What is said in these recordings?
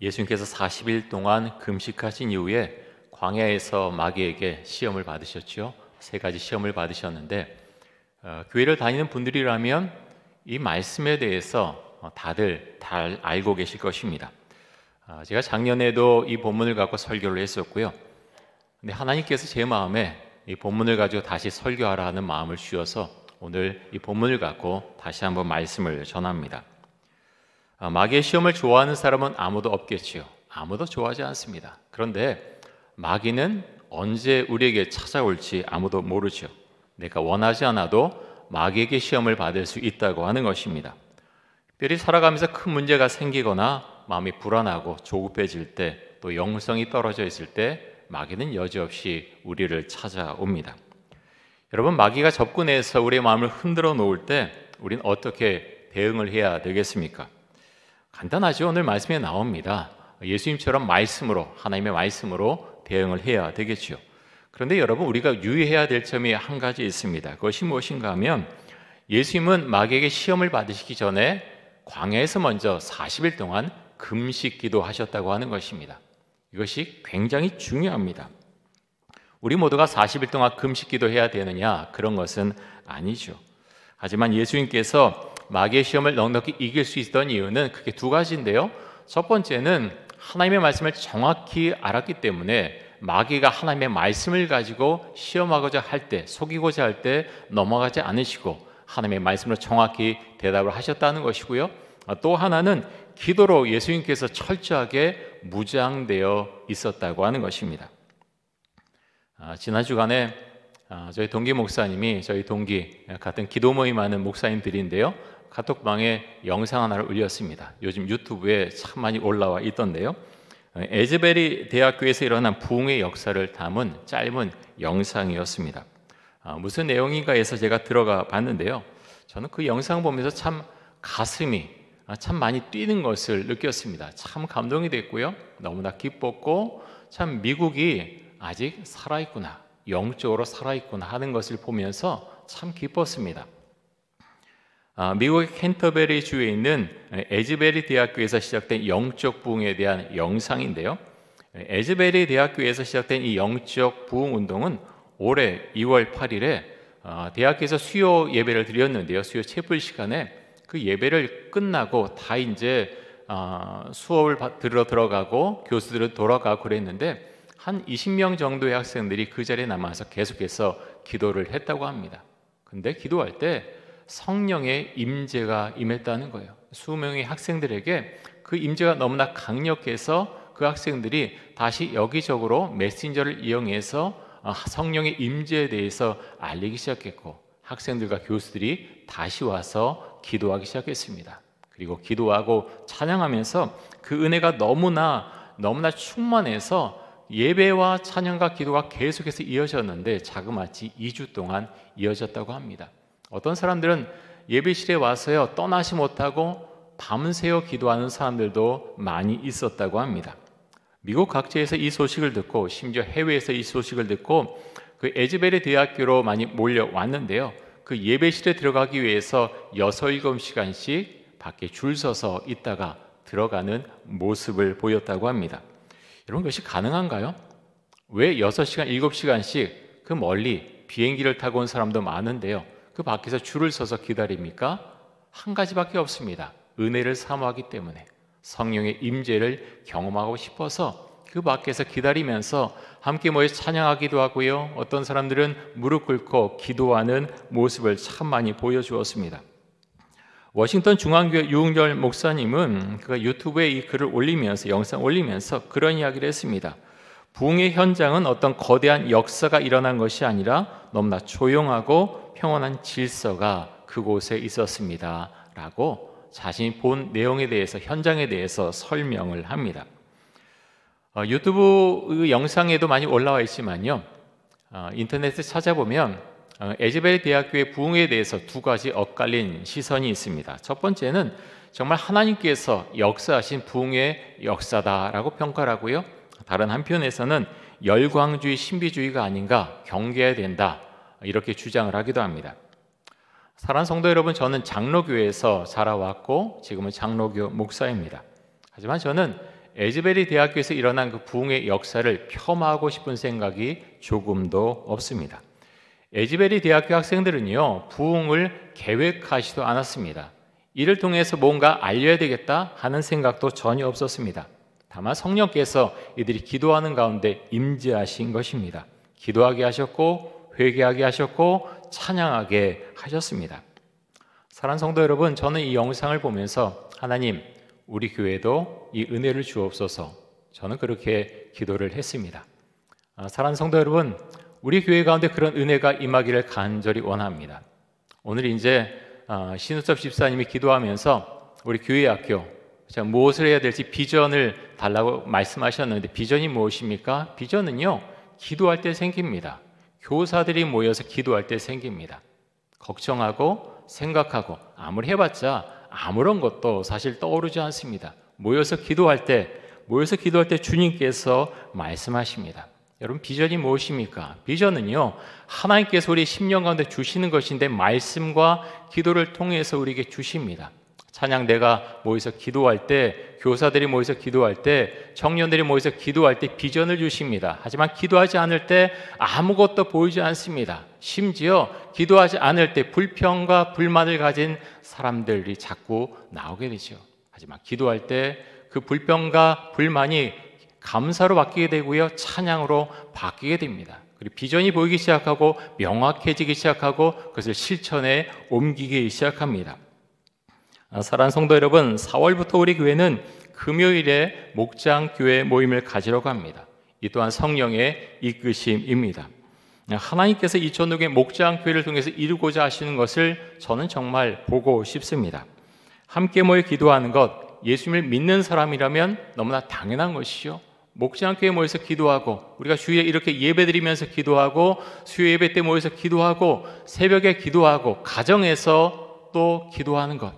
예수님께서 40일 동안 금식하신 이후에 광야에서 마귀에게 시험을 받으셨죠. 세 가지 시험을 받으셨는데 교회를 다니는 분들이라면 이 말씀에 대해서 다들 잘 알고 계실 것입니다. 제가 작년에도 이 본문을 갖고 설교를 했었고요. 근데 하나님께서 제 마음에 이 본문을 가지고 다시 설교하라 하는 마음을 주셔서 오늘 이 본문을 갖고 다시 한번 말씀을 전합니다. 마귀의 시험을 좋아하는 사람은 아무도 없겠지요. 아무도 좋아하지 않습니다. 그런데 마귀는 언제 우리에게 찾아올지 아무도 모르죠. 내가 원하지 않아도 마귀에게 시험을 받을 수 있다고 하는 것입니다. 특별히 살아가면서 큰 문제가 생기거나 마음이 불안하고 조급해질 때, 또 영성이 떨어져 있을 때 마귀는 여지없이 우리를 찾아옵니다. 여러분, 마귀가 접근해서 우리의 마음을 흔들어 놓을 때 우리는 어떻게 대응을 해야 되겠습니까? 간단하죠. 오늘 말씀에 나옵니다. 예수님처럼 말씀으로, 하나님의 말씀으로 대응을 해야 되겠죠. 그런데 여러분, 우리가 유의해야 될 점이 한 가지 있습니다. 그것이 무엇인가 하면 예수님은 마귀에게 시험을 받으시기 전에 광야에서 먼저 40일 동안 금식 기도하셨다고 하는 것입니다. 이것이 굉장히 중요합니다. 우리 모두가 40일 동안 금식 기도해야 되느냐? 그런 것은 아니죠. 하지만 예수님께서 마귀의 시험을 넉넉히 이길 수 있었던 이유는 크게 두 가지인데요. 첫 번째는 하나님의 말씀을 정확히 알았기 때문에 마귀가 하나님의 말씀을 가지고 시험하고자 할 때, 속이고자 할 때 넘어가지 않으시고 하나님의 말씀으로 정확히 대답을 하셨다는 것이고요. 또 하나는 기도로 예수님께서 철저하게 무장되어 있었다고 하는 것입니다. 지난 주간에 저희 동기 목사님이, 저희 동기 같은 기도 모임하는 목사님들인데요, 카톡방에 영상 하나를 올렸습니다. 요즘 유튜브에 참 많이 올라와 있던데요, 에즈베리 대학교에서 일어난 부흥의 역사를 담은 짧은 영상이었습니다. 무슨 내용인가 해서 제가 들어가 봤는데요, 저는 그 영상 보면서 참 가슴이 참 많이 뛰는 것을 느꼈습니다. 참 감동이 됐고요, 너무나 기뻤고, 참 미국이 아직 살아있구나, 영적으로 살아있구나 하는 것을 보면서 참 기뻤습니다. 미국의 캔터베리 주에 있는 에즈베리 대학교에서 시작된 영적 부흥에 대한 영상인데요, 에즈베리 대학교에서 시작된 이 영적 부흥 운동은 올해 2월 8일에 대학교에서 수요 예배를 드렸는데요, 수요 채플 시간에 그 예배를 끝나고 다 이제 수업을 들으러 들어가고 교수들은 돌아가고 그랬는데 한 20명 정도의 학생들이 그 자리에 남아서 계속해서 기도를 했다고 합니다. 근데 기도할 때 성령의 임재가 임했다는 거예요. 수명의 학생들에게 그 임재가 너무나 강력해서 그 학생들이 다시 여기저기로 메신저를 이용해서 성령의 임재에 대해서 알리기 시작했고, 학생들과 교수들이 다시 와서 기도하기 시작했습니다. 그리고 기도하고 찬양하면서 그 은혜가 너무나 충만해서 예배와 찬양과 기도가 계속해서 이어졌는데 자그마치 2주 동안 이어졌다고 합니다. 어떤 사람들은 예배실에 와서요, 떠나지 못하고 밤새워 기도하는 사람들도 많이 있었다고 합니다. 미국 각지에서 이 소식을 듣고, 심지어 해외에서 이 소식을 듣고 그 에즈베리 대학교로 많이 몰려왔는데요, 그 예배실에 들어가기 위해서 6-7시간씩 밖에 줄 서서 있다가 들어가는 모습을 보였다고 합니다. 여러분, 그것이 가능한가요? 왜 6시간, 7시간씩 그 멀리 비행기를 타고 온 사람도 많은데요, 그 밖에서 줄을 서서 기다립니까? 한 가지밖에 없습니다. 은혜를 사모하기 때문에, 성령의 임재를 경험하고 싶어서 그 밖에서 기다리면서 함께 모여 찬양하기도 하고요, 어떤 사람들은 무릎 꿇고 기도하는 모습을 참 많이 보여주었습니다. 워싱턴 중앙교회 유흥열 목사님은 그가 유튜브에 이 글을 올리면서, 영상 올리면서 그런 이야기를 했습니다. 부흥의 현장은 어떤 거대한 역사가 일어난 것이 아니라 너무나 조용하고 평온한 질서가 그곳에 있었습니다 라고 자신이 본 내용에 대해서, 현장에 대해서 설명을 합니다. 유튜브 영상에도 많이 올라와 있지만요, 인터넷에 찾아보면 에즈베리 대학교의 부흥에 대해서 두 가지 엇갈린 시선이 있습니다. 첫 번째는 정말 하나님께서 역사하신 부흥의 역사다라고 평가를 하고요, 다른 한편에서는 열광주의, 신비주의가 아닌가, 경계해야 된다, 이렇게 주장을 하기도 합니다. 사랑하는 성도 여러분, 저는 장로교회에서 자라왔고 지금은 장로교 목사입니다. 하지만 저는 에즈베리 대학교에서 일어난 그 부흥의 역사를 폄하하고 싶은 생각이 조금도 없습니다. 에즈베리 대학교 학생들은요, 부흥을 계획하지도 않았습니다. 이를 통해서 뭔가 알려야 되겠다 하는 생각도 전혀 없었습니다. 다만 성령께서 이들이 기도하는 가운데 임재하신 것입니다. 기도하게 하셨고 회개하게 하셨고 찬양하게 하셨습니다. 사랑하는 성도 여러분, 저는 이 영상을 보면서 하나님, 우리 교회도 이 은혜를 주옵소서, 저는 그렇게 기도를 했습니다. 사랑하는 성도 여러분, 우리 교회 가운데 그런 은혜가 임하기를 간절히 원합니다. 오늘 이제 신우섭 집사님이 기도하면서 우리 교회 학교 자, 무엇을 해야 될지 비전을 달라고 말씀하셨는데, 비전이 무엇입니까? 비전은요, 기도할 때 생깁니다. 교사들이 모여서 기도할 때 생깁니다. 걱정하고 생각하고 아무리 해봤자 아무런 것도 사실 떠오르지 않습니다. 모여서 기도할 때 주님께서 말씀하십니다. 여러분, 비전이 무엇입니까? 비전은요, 하나님께서 우리 심령 가운데 주시는 것인데 말씀과 기도를 통해서 우리에게 주십니다. 찬양대가 모여서 기도할 때, 교사들이 모여서 기도할 때, 청년들이 모여서 기도할 때 비전을 주십니다. 하지만 기도하지 않을 때 아무것도 보이지 않습니다. 심지어 기도하지 않을 때 불평과 불만을 가진 사람들이 자꾸 나오게 되죠. 하지만 기도할 때 그 불평과 불만이 감사로 바뀌게 되고요, 찬양으로 바뀌게 됩니다. 그리고 비전이 보이기 시작하고 명확해지기 시작하고 그것을 실천에 옮기기 시작합니다. 사랑하는 성도 여러분, 4월부터 우리 교회는 금요일에 목장 교회 모임을 가지려고 합니다. 이 또한 성령의 이끄심입니다. 하나님께서 이 전국의 목장 교회를 통해서 이루고자 하시는 것을 저는 정말 보고 싶습니다. 함께 모여 기도하는 것, 예수님을 믿는 사람이라면 너무나 당연한 것이죠. 목장교회에 모여서 기도하고, 우리가 주일에 이렇게 예배드리면서 기도하고, 수요 예배 때 모여서 기도하고, 새벽에 기도하고, 가정에서 또 기도하는 것,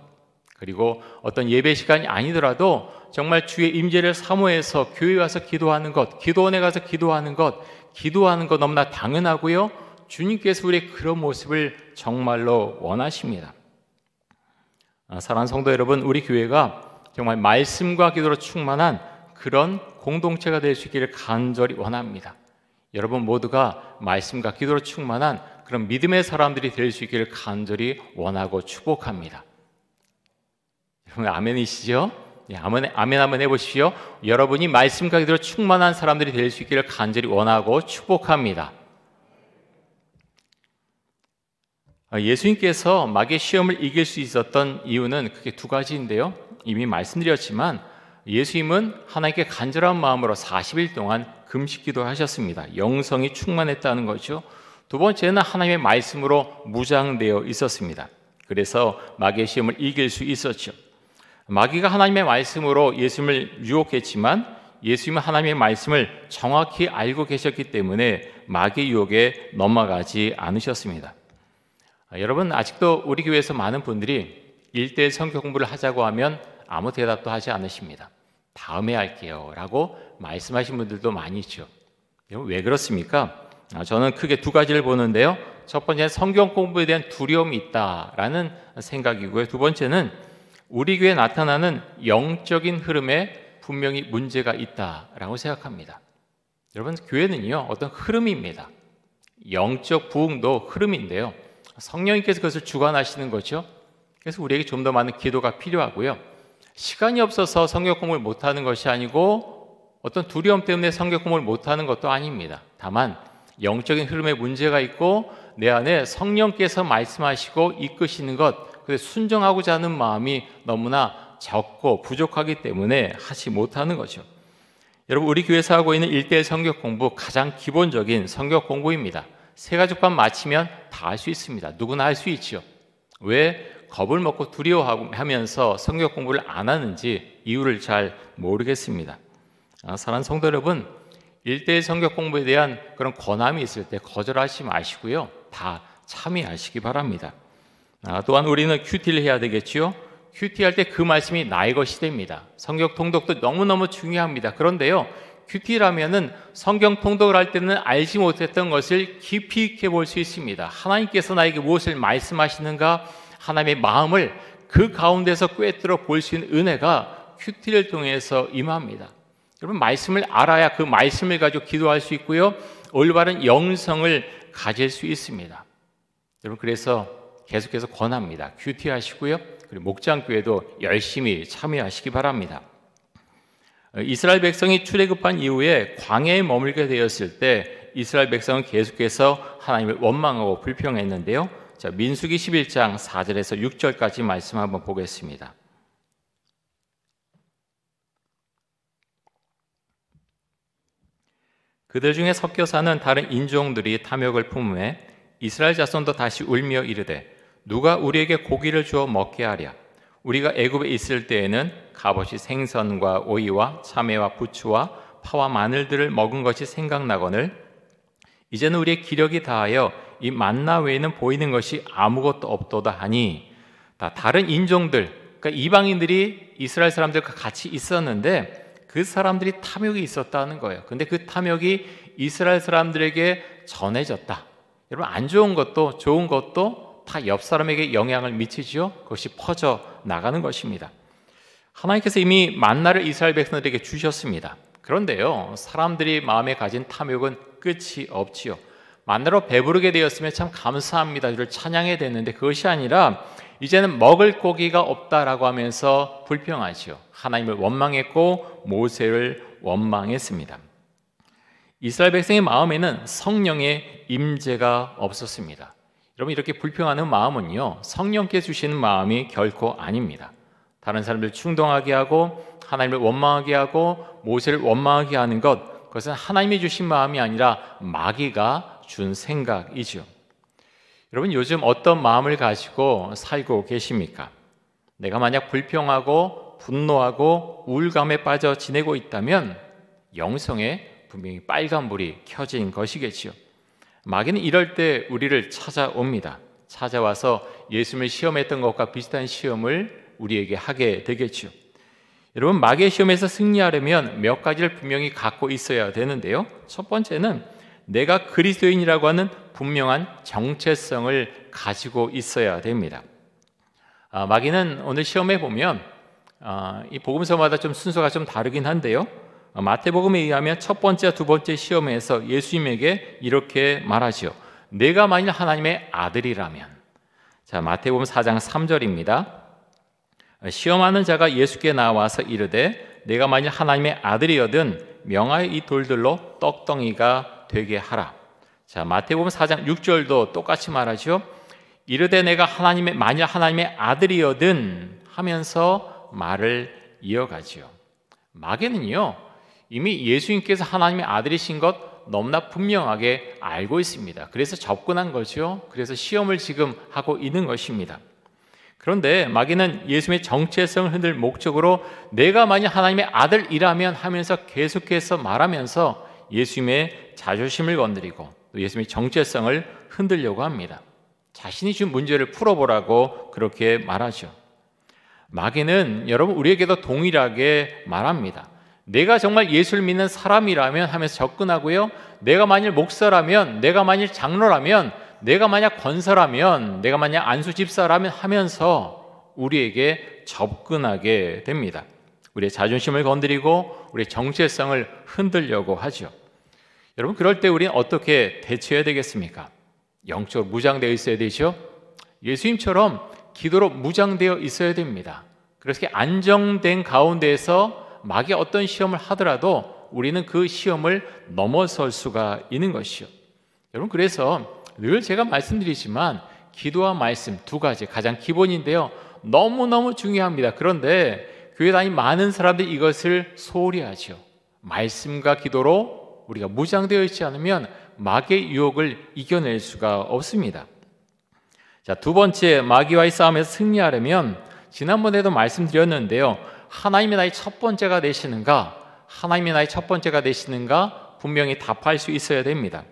그리고 어떤 예배 시간이 아니더라도 정말 주의 임재를 사모해서 교회에 와서 기도하는 것, 기도원에 가서 기도하는 것 너무나 당연하고요, 주님께서 우리의 그런 모습을 정말로 원하십니다. 사랑하는 성도 여러분, 우리 교회가 정말 말씀과 기도로 충만한 그런 공동체가 될 수 있기를 간절히 원합니다. 여러분 모두가 말씀과 기도로 충만한 그런 믿음의 사람들이 될 수 있기를 간절히 원하고 축복합니다. 여러분 아멘이시죠? 네, 아멘 한번 해보십시오. 여러분이 말씀과 기도로 충만한 사람들이 될 수 있기를 간절히 원하고 축복합니다. 예수님께서 마귀의 시험을 이길 수 있었던 이유는 크게 두 가지인데요, 이미 말씀드렸지만 예수님은 하나님께 간절한 마음으로 40일 동안 금식 기도를 하셨습니다. 영성이 충만했다는 거죠. 두 번째는 하나님의 말씀으로 무장되어 있었습니다. 그래서 마귀의 시험을 이길 수 있었죠. 마귀가 하나님의 말씀으로 예수님을 유혹했지만 예수님은 하나님의 말씀을 정확히 알고 계셨기 때문에 마귀의 유혹에 넘어가지 않으셨습니다. 여러분, 아직도 우리 교회에서 많은 분들이 1:1 성경 공부를 하자고 하면 아무 대답도 하지 않으십니다. 다음에 할게요 라고 말씀하신 분들도 많이 있죠. 왜 그렇습니까? 저는 크게 두 가지를 보는데요, 첫 번째는 성경 공부에 대한 두려움이 있다라는 생각이고요, 두 번째는 우리 교회에 나타나는 영적인 흐름에 분명히 문제가 있다라고 생각합니다. 여러분, 교회는요 어떤 흐름입니다. 영적 부흥도 흐름인데요, 성령님께서 그것을 주관하시는 거죠. 그래서 우리에게 좀 더 많은 기도가 필요하고요, 시간이 없어서 성경 공부를 못하는 것이 아니고 어떤 두려움 때문에 성경 공부를 못하는 것도 아닙니다. 다만 영적인 흐름에 문제가 있고 내 안에 성령께서 말씀하시고 이끄시는 것, 그래서 순종하고자 하는 마음이 너무나 적고 부족하기 때문에 하지 못하는 거죠. 여러분, 우리 교회에서 하고 있는 1:1 성경 공부, 가장 기본적인 성경 공부입니다. 세 가지 반 마치면 다 할 수 있습니다. 누구나 할 수 있죠. 왜 겁을 먹고 두려워하면서 성경 공부를 안 하는지 이유를 잘 모르겠습니다. 사랑하는 성도 여러분, 1:1 성경 공부에 대한 그런 권함이 있을 때 거절하지 마시고요, 다 참여하시기 바랍니다. 또한 우리는 큐티를 해야 되겠지요. 큐티 할 때 그 말씀이 나의 것이 됩니다. 성경 통독도 너무너무 중요합니다. 그런데요, 큐티라면은 성경 통독을 할 때는 알지 못했던 것을 깊이 있게 볼 수 있습니다. 하나님께서 나에게 무엇을 말씀하시는가, 하나님의 마음을 그 가운데서 꿰뚫어 볼 수 있는 은혜가 큐티를 통해서 임합니다. 여러분, 말씀을 알아야 그 말씀을 가지고 기도할 수 있고요, 올바른 영성을 가질 수 있습니다. 여러분, 그래서 계속해서 권합니다. 큐티하시고요, 그리고 목장교회도 열심히 참여하시기 바랍니다. 이스라엘 백성이 출애굽한 이후에 광야에 머물게 되었을 때 이스라엘 백성은 계속해서 하나님을 원망하고 불평했는데요. 자, 민수기 11장 4절에서 6절까지 말씀 한번 보겠습니다. 그들 중에 섞여 사는 다른 인종들이 탐욕을 품음에 이스라엘 자손도 다시 울며 이르되 누가 우리에게 고기를 주어 먹게 하랴. 우리가 애굽에 있을 때에는 값없이 생선과 오이와 참외와 부추와 파와 마늘들을 먹은 것이 생각나거늘 이제는 우리의 기력이 다하여 이 만나 외에는 보이는 것이 아무것도 없도다 하니, 다른 인종들, 그러니까 이방인들이 이스라엘 사람들과 같이 있었는데 그 사람들이 탐욕이 있었다는 거예요. 근데 그 탐욕이 이스라엘 사람들에게 전해졌다. 여러분, 안 좋은 것도 좋은 것도 다 옆 사람에게 영향을 미치지요. 그것이 퍼져 나가는 것입니다. 하나님께서 이미 만나를 이스라엘 백성들에게 주셨습니다. 그런데요, 사람들이 마음에 가진 탐욕은 끝이 없지요. 만나로 배부르게 되었으면 참 감사합니다, 이를 찬양해야 되는데 그것이 아니라 이제는 먹을 고기가 없다라고 하면서 불평하지요. 하나님을 원망했고 모세를 원망했습니다. 이스라엘 백성의 마음에는 성령의 임재가 없었습니다. 여러분, 이렇게 불평하는 마음은요, 성령께 주시는 마음이 결코 아닙니다. 다른 사람들 충동하게 하고 하나님을 원망하게 하고 모세를 원망하게 하는 것, 그것은 하나님이 주신 마음이 아니라 마귀가 준 생각이죠. 여러분, 요즘 어떤 마음을 가지고 살고 계십니까? 내가 만약 불평하고 분노하고 우울감에 빠져 지내고 있다면 영성에 분명히 빨간불이 켜진 것이겠지요. 마귀는 이럴 때 우리를 찾아옵니다. 찾아와서 예수님을 시험했던 것과 비슷한 시험을 우리에게 하게 되겠죠. 여러분, 마귀의 시험에서 승리하려면 몇 가지를 분명히 갖고 있어야 되는데요. 첫 번째는 내가 그리스도인이라고 하는 분명한 정체성을 가지고 있어야 됩니다. 마귀는 오늘 시험해 보면 이 복음서마다 좀 순서가 좀 다르긴 한데요. 마태복음에 의하면 첫 번째, 두 번째 시험에서 예수님에게 이렇게 말하지요. 내가 만일 하나님의 아들이라면. 자, 마태복음 4장 3절입니다. 시험하는 자가 예수께 나와서 이르되 내가 만일 하나님의 아들이거든 명하여 이 돌들로 떡덩이가 되게 하라. 자, 마태복음 4장 6절도 똑같이 말하죠. 이르되 내가 만일 하나님의 아들이거든 하면서 말을 이어가지요. 마귀는요, 이미 예수님께서 하나님의 아들이신 것 너무나 분명하게 알고 있습니다. 그래서 접근한 거죠. 그래서 시험을 지금 하고 있는 것입니다. 그런데 마귀는 예수님의 정체성을 흔들 목적으로 내가 만약 하나님의 아들이라면 하면서 계속해서 말하면서 예수님의 자존심을 건드리고 또 예수님의 정체성을 흔들려고 합니다. 자신이 준 문제를 풀어보라고 그렇게 말하죠. 마귀는 여러분 우리에게도 동일하게 말합니다. 내가 정말 예수를 믿는 사람이라면 하면서 접근하고요. 내가 만일 목사라면, 내가 만일 장로라면, 내가 만약 권사라면, 내가 만약 안수 집사라면 하면서 우리에게 접근하게 됩니다. 우리의 자존심을 건드리고 우리의 정체성을 흔들려고 하죠. 여러분, 그럴 때 우리는 어떻게 대처해야 되겠습니까? 영적으로 무장되어 있어야 되죠. 예수님처럼 기도로 무장되어 있어야 됩니다. 그래서 안정된 가운데에서 마귀가 어떤 시험을 하더라도 우리는 그 시험을 넘어설 수가 있는 것이요. 여러분, 그래서 늘 제가 말씀드리지만 기도와 말씀 두 가지 가장 기본인데요. 너무너무 중요합니다. 그런데 교회 다니는 많은 사람들이 이것을 소홀히 하죠. 말씀과 기도로 우리가 무장되어 있지 않으면 마귀의 유혹을 이겨낼 수가 없습니다. 자, 두 번째, 마귀와의 싸움에서 승리하려면 지난번에도 말씀드렸는데요. 하나님이 나의 첫 번째가 되시는가? 하나님이 나의 첫 번째가 되시는가? 분명히 답할 수 있어야 됩니다.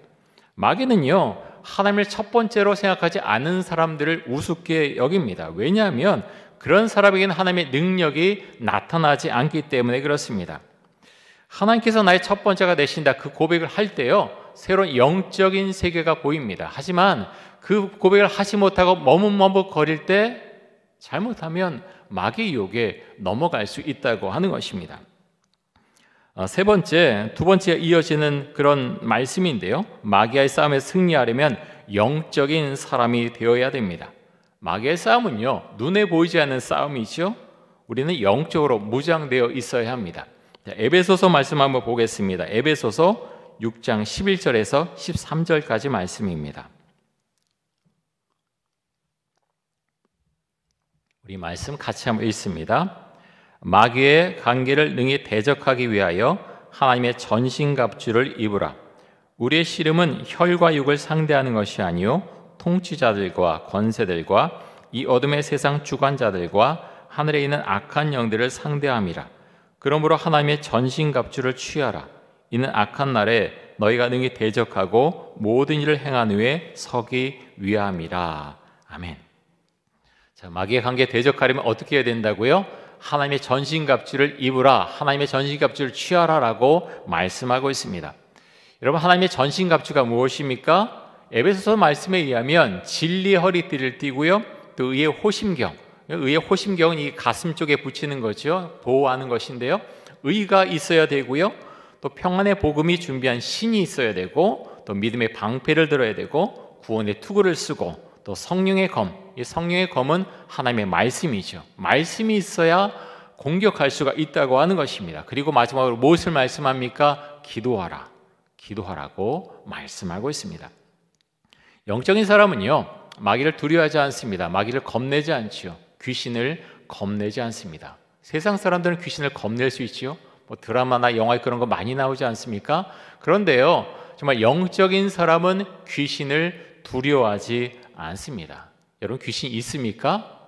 마귀는요, 하나님을 첫 번째로 생각하지 않은 사람들을 우습게 여깁니다. 왜냐하면 그런 사람에게는 하나님의 능력이 나타나지 않기 때문에 그렇습니다. 하나님께서 나의 첫 번째가 되신다, 그 고백을 할 때요, 새로운 영적인 세계가 보입니다. 하지만 그 고백을 하지 못하고 머뭇머뭇거릴 때 잘못하면 마귀의 유혹에 넘어갈 수 있다고 하는 것입니다. 두 번째 이어지는 그런 말씀인데요. 마귀와의 싸움에 승리하려면 영적인 사람이 되어야 됩니다. 마귀의 싸움은요, 눈에 보이지 않는 싸움이죠. 우리는 영적으로 무장되어 있어야 합니다. 에베소서 말씀 한번 보겠습니다. 에베소서 6장 11절에서 13절까지 말씀입니다. 우리 말씀 같이 한번 읽습니다. 마귀의 관계를 능히 대적하기 위하여 하나님의 전신갑주를 입으라. 우리의 씨름은 혈과 육을 상대하는 것이 아니요 통치자들과 권세들과 이 어둠의 세상 주관자들과 하늘에 있는 악한 영들을 상대함이라. 그러므로 하나님의 전신갑주를 취하라. 이는 악한 날에 너희가 능히 대적하고 모든 일을 행한 후에 서기 위함이라. 아멘. 자, 마귀의 관계 대적하려면 어떻게 해야 된다고요? 하나님의 전신갑주를 입으라, 하나님의 전신갑주를 취하라라고 말씀하고 있습니다. 여러분, 하나님의 전신갑주가 무엇입니까? 에베소서 말씀에 의하면 진리의 허리띠를 띠고요, 또 의의 호심경, 의의 호심경은 이 가슴 쪽에 붙이는 거죠. 보호하는 것인데요. 의가 있어야 되고요, 또 평안의 복음이 준비한 신이 있어야 되고, 또 믿음의 방패를 들어야 되고, 구원의 투구를 쓰고, 또 성령의 검, 이 성령의 검은 하나님의 말씀이죠. 말씀이 있어야 공격할 수가 있다고 하는 것입니다. 그리고 마지막으로 무엇을 말씀합니까? 기도하라, 기도하라고 말씀하고 있습니다. 영적인 사람은요, 마귀를 두려워하지 않습니다. 마귀를 겁내지 않지요. 귀신을 겁내지 않습니다. 세상 사람들은 귀신을 겁낼 수 있지요. 뭐 드라마나 영화에 그런 거 많이 나오지 않습니까? 그런데요, 정말 영적인 사람은 귀신을 두려워하지 않습니다. 여러분, 귀신 있습니까?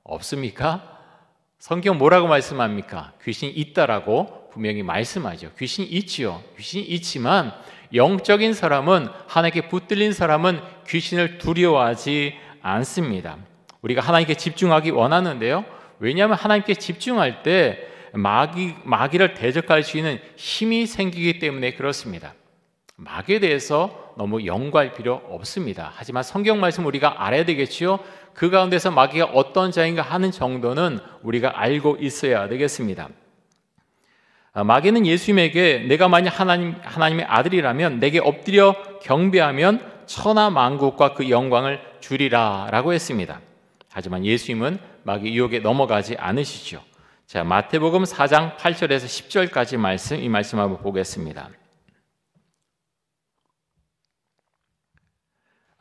없습니까? 성경 뭐라고 말씀합니까? 귀신이 있다라고 분명히 말씀하죠. 귀신이 있지요. 귀신이 있지만 영적인 사람은, 하나님께 붙들린 사람은 귀신을 두려워하지 않습니다. 우리가 하나님께 집중하기 원하는데요, 왜냐하면 하나님께 집중할 때 마귀를 대적할 수 있는 힘이 생기기 때문에 그렇습니다. 마귀에 대해서 너무 연구할 필요 없습니다. 하지만 성경 말씀 우리가 알아야 되겠지요. 그 가운데서 마귀가 어떤 자인가 하는 정도는 우리가 알고 있어야 되겠습니다. 마귀는 예수님에게 내가 만약 하나님의 아들이라면 내게 엎드려 경배하면 천하 만국과 그 영광을 주리라 라고 했습니다. 하지만 예수님은 마귀 유혹에 넘어가지 않으시죠. 자, 마태복음 4장 8절에서 10절까지 말씀, 이 말씀 한번 보겠습니다.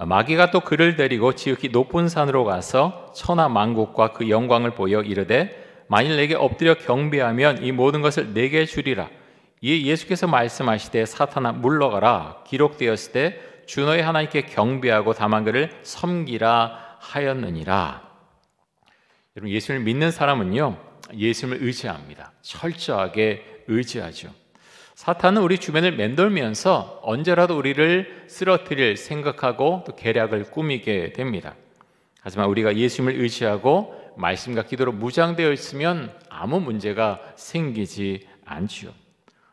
마귀가 또 그를 데리고 지극히 높은 산으로 가서 천하 만국과 그 영광을 보여 이르되 만일 내게 엎드려 경배하면 이 모든 것을 내게 주리라. 이에 예수께서 말씀하시되 사탄아 물러가라. 기록되었을 때 주 너의 하나님께 경배하고 다만 그를 섬기라 하였느니라. 여러분, 예수님을 믿는 사람은요, 예수님을 의지합니다. 철저하게 의지하죠. 사탄은 우리 주변을 맴돌면서 언제라도 우리를 쓰러뜨릴 생각하고 또 계략을 꾸미게 됩니다. 하지만 우리가 예수님을 의지하고 말씀과 기도로 무장되어 있으면 아무 문제가 생기지 않지요.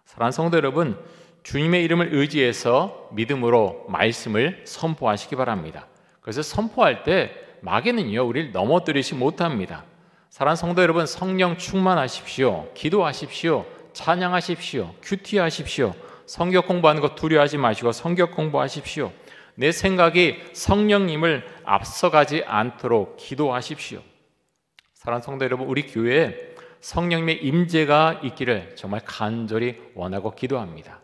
사랑하는 성도 여러분, 주님의 이름을 의지해서 믿음으로 말씀을 선포하시기 바랍니다. 그래서 선포할 때 마귀는요, 우리를 넘어뜨리지 못합니다. 사랑하는 성도 여러분, 성령 충만하십시오. 기도하십시오. 찬양하십시오. 큐티하십시오. 성경 공부하는 거 두려워하지 마시고 성경 공부하십시오. 내 생각이 성령님을 앞서가지 않도록 기도하십시오. 사랑하는 성도 여러분, 우리 교회에 성령님의 임재가 있기를 정말 간절히 원하고 기도합니다.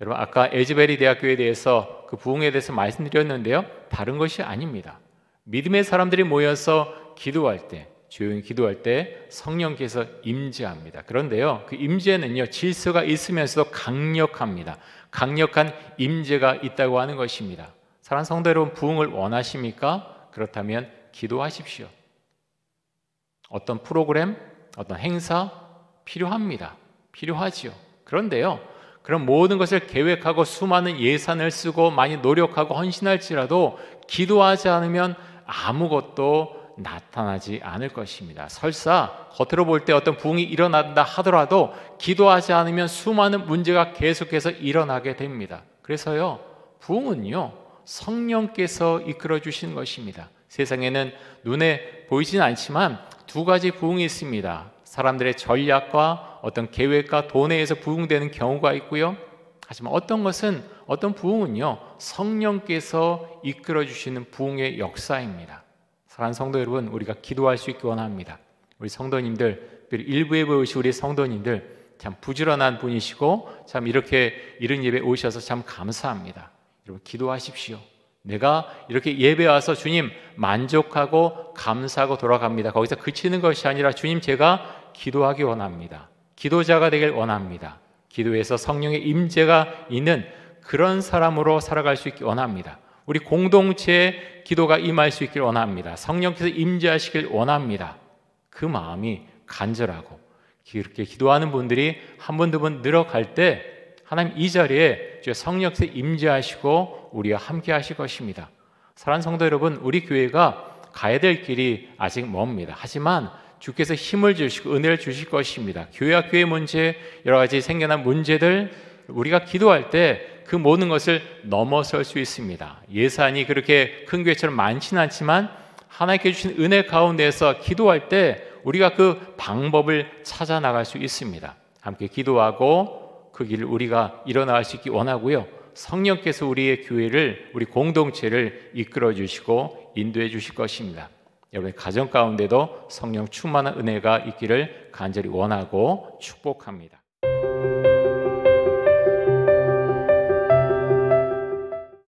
여러분, 아까 에즈베리 대학교에 대해서 그 부흥에 대해서 말씀드렸는데요, 다른 것이 아닙니다. 믿음의 사람들이 모여서 기도할 때, 조용히 기도할 때 성령께서 임재합니다. 그런데요, 그 임재는요, 질서가 있으면서도 강력합니다. 강력한 임재가 있다고 하는 것입니다. 사랑하는 성도 여러분, 부흥을 원하십니까? 그렇다면 기도하십시오. 어떤 프로그램, 어떤 행사 필요합니다. 필요하지요. 그런데요, 그런 모든 것을 계획하고 수많은 예산을 쓰고 많이 노력하고 헌신할지라도 기도하지 않으면 아무것도 나타나지 않을 것입니다. 설사 겉으로 볼 때 어떤 부흥이 일어난다 하더라도 기도하지 않으면 수많은 문제가 계속해서 일어나게 됩니다. 그래서요, 부흥은요, 성령께서 이끌어 주시는 것입니다. 세상에는 눈에 보이진 않지만 두 가지 부흥이 있습니다. 사람들의 전략과 어떤 계획과 돈에 의해서 부흥되는 경우가 있고요. 하지만 어떤 부흥은요, 성령께서 이끌어 주시는 부흥의 역사입니다. 사랑하는 성도 여러분, 우리가 기도할 수 있기 원합니다. 우리 성도님들, 일부에 보이시 우리 성도님들 참 부지런한 분이시고 참 이렇게 이른 예배 오셔서 참 감사합니다. 여러분 기도하십시오. 내가 이렇게 예배 와서 주님 만족하고 감사하고 돌아갑니다. 거기서 그치는 것이 아니라 주님 제가 기도하기 원합니다. 기도자가 되길 원합니다. 기도에서 성령의 임재가 있는 그런 사람으로 살아갈 수 있기 원합니다. 우리 공동체에 기도가 임할 수 있길 원합니다. 성령께서 임재하시길 원합니다. 그 마음이 간절하고 이렇게 기도하는 분들이 한 번, 두 번 늘어갈 때 하나님 이 자리에 주의 성령께서 임재하시고 우리와 함께 하실 것입니다. 사랑하는 성도 여러분, 우리 교회가 가야 될 길이 아직 멉니다. 하지만 주께서 힘을 주시고 은혜를 주실 것입니다. 교회와 교회 문제, 여러 가지 생겨난 문제들 우리가 기도할 때 그 모든 것을 넘어설 수 있습니다. 예산이 그렇게 큰 교회처럼 많지는 않지만 하나님께 주신 은혜 가운데서 기도할 때 우리가 그 방법을 찾아 나갈 수 있습니다. 함께 기도하고 그 길을 우리가 일어나갈 수 있기 원하고요. 성령께서 우리의 교회를, 우리 공동체를 이끌어 주시고 인도해 주실 것입니다. 여러분의 가정 가운데도 성령 충만한 은혜가 있기를 간절히 원하고 축복합니다.